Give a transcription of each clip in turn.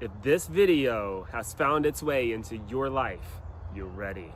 If this video has found its way into your life, you're ready.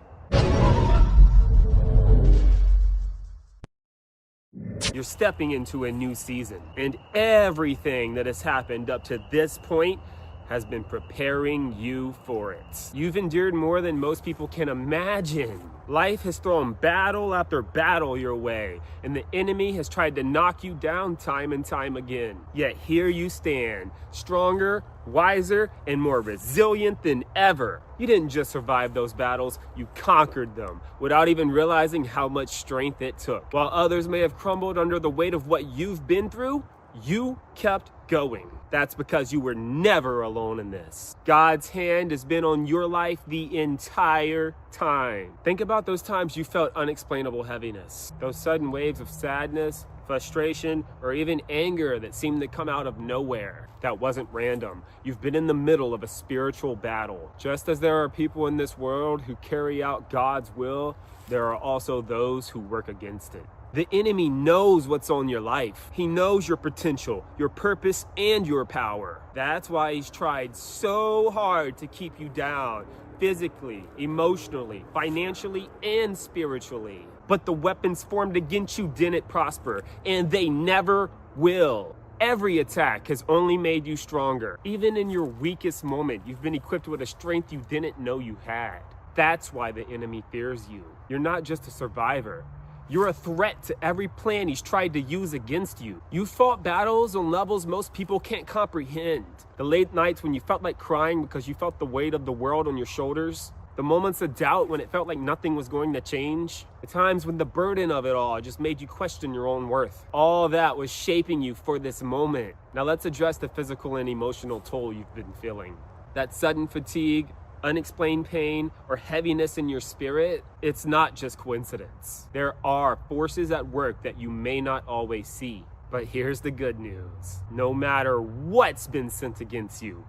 You're stepping into a new season, and everything that has happened up to this point has been preparing you for it. You've endured more than most people can imagine. Life has thrown battle after battle your way, and the enemy has tried to knock you down time and time again. Yet here you stand, stronger, wiser, and more resilient than ever. You didn't just survive those battles, you conquered them without even realizing how much strength it took. While others may have crumbled under the weight of what you've been through, you kept going. That's because you were never alone in this. God's hand has been on your life the entire time. Think about those times you felt unexplainable heaviness, those sudden waves of sadness, frustration, or even anger that seemed to come out of nowhere. That wasn't random. You've been in the middle of a spiritual battle. Just as there are people in this world who carry out God's will, there are also those who work against it. The enemy knows what's on your life. He knows your potential, your purpose, and your power. That's why he's tried so hard to keep you down, physically, emotionally, financially, and spiritually. But the weapons formed against you didn't prosper, and they never will. Every attack has only made you stronger. Even in your weakest moment, you've been equipped with a strength you didn't know you had. That's why the enemy fears you. You're not just a survivor. You're a threat to every plan he's tried to use against you. You fought battles on levels most people can't comprehend. The late nights when you felt like crying because you felt the weight of the world on your shoulders. The moments of doubt when it felt like nothing was going to change. The times when the burden of it all just made you question your own worth. All that was shaping you for this moment. Now let's address the physical and emotional toll you've been feeling. That sudden fatigue, unexplained pain, or heaviness in your spirit, it's not just coincidence. There are forces at work that you may not always see. But here's the good news. No matter what's been sent against you,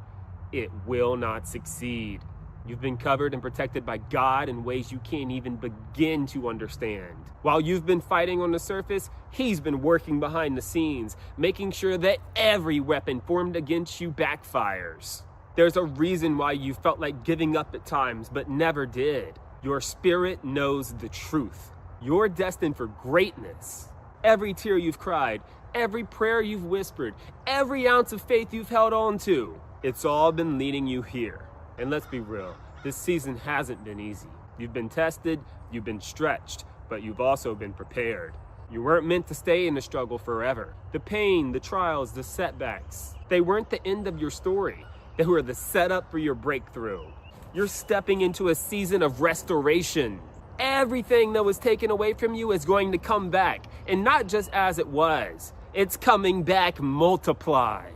it will not succeed. You've been covered and protected by God in ways you can't even begin to understand. While you've been fighting on the surface, he's been working behind the scenes, making sure that every weapon formed against you backfires. There's a reason why you felt like giving up at times, but never did. Your spirit knows the truth. You're destined for greatness. Every tear you've cried, every prayer you've whispered, every ounce of faith you've held on to, it's all been leading you here. And let's be real, this season hasn't been easy. You've been tested, you've been stretched, but you've also been prepared. You weren't meant to stay in the struggle forever. The pain, the trials, the setbacks, they weren't the end of your story. They were the setup for your breakthrough. You're stepping into a season of restoration. Everything that was taken away from you is going to come back, and not just as it was. It's coming back multiplied.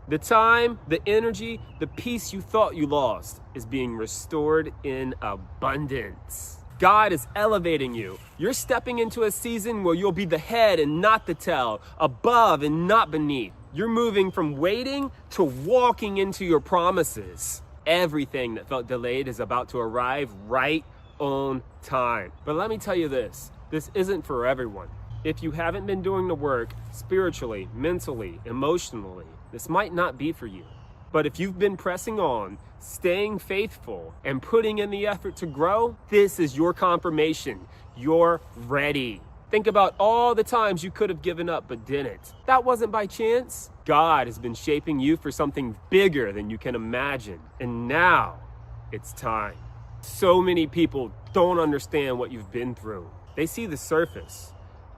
The time, the energy, the peace you thought you lost is being restored in abundance. God is elevating you. You're stepping into a season where you'll be the head and not the tail, above and not beneath. You're moving from waiting to walking into your promises. Everything that felt delayed is about to arrive right on time. But let me tell you this isn't for everyone. If you haven't been doing the work spiritually, mentally, emotionally, this might not be for you. But if you've been pressing on, staying faithful, and putting in the effort to grow, this is your confirmation. You're ready. Think about all the times you could have given up but didn't. That wasn't by chance. God has been shaping you for something bigger than you can imagine. And now it's time. So many people don't understand what you've been through. They see the surface,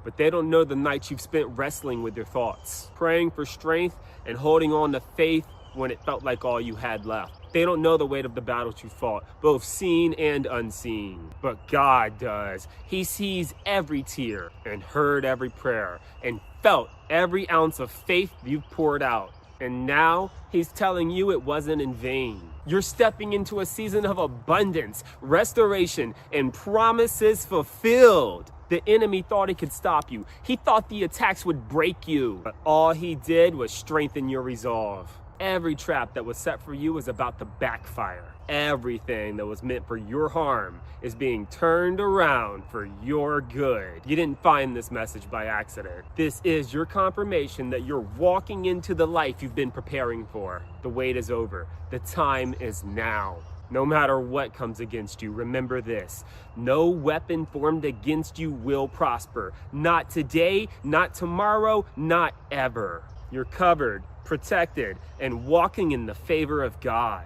but they don't know the nights you've spent wrestling with your thoughts, praying for strength and holding on to faith when it felt like all you had left. They don't know the weight of the battles you fought, both seen and unseen. But God does. He sees every tear and heard every prayer and felt every ounce of faith you've poured out. And now he's telling you it wasn't in vain. You're stepping into a season of abundance, restoration, and promises fulfilled. The enemy thought he could stop you. He thought the attacks would break you. But all he did was strengthen your resolve. every trap that was set for you is about to backfire. Everything that was meant for your harm is being turned around for your good. You didn't find this message by accident. This is your confirmation that you're walking into the life you've been preparing for. The wait is over. The time is now. No matter what comes against you, remember this: no weapon formed against you will prosper. Not today, not tomorrow, not ever. You're covered, protected, and walking in the favor of God.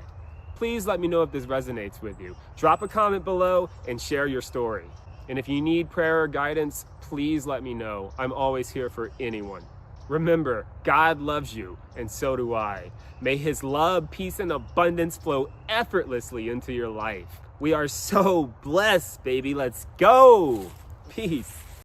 Please let me know if this resonates with you. Drop a comment below and share your story. And if you need prayer or guidance, please let me know. I'm always here for anyone. Remember, God loves you, and so do I. May His love, peace, and abundance flow effortlessly into your life. We are so blessed, baby. Let's go. Peace.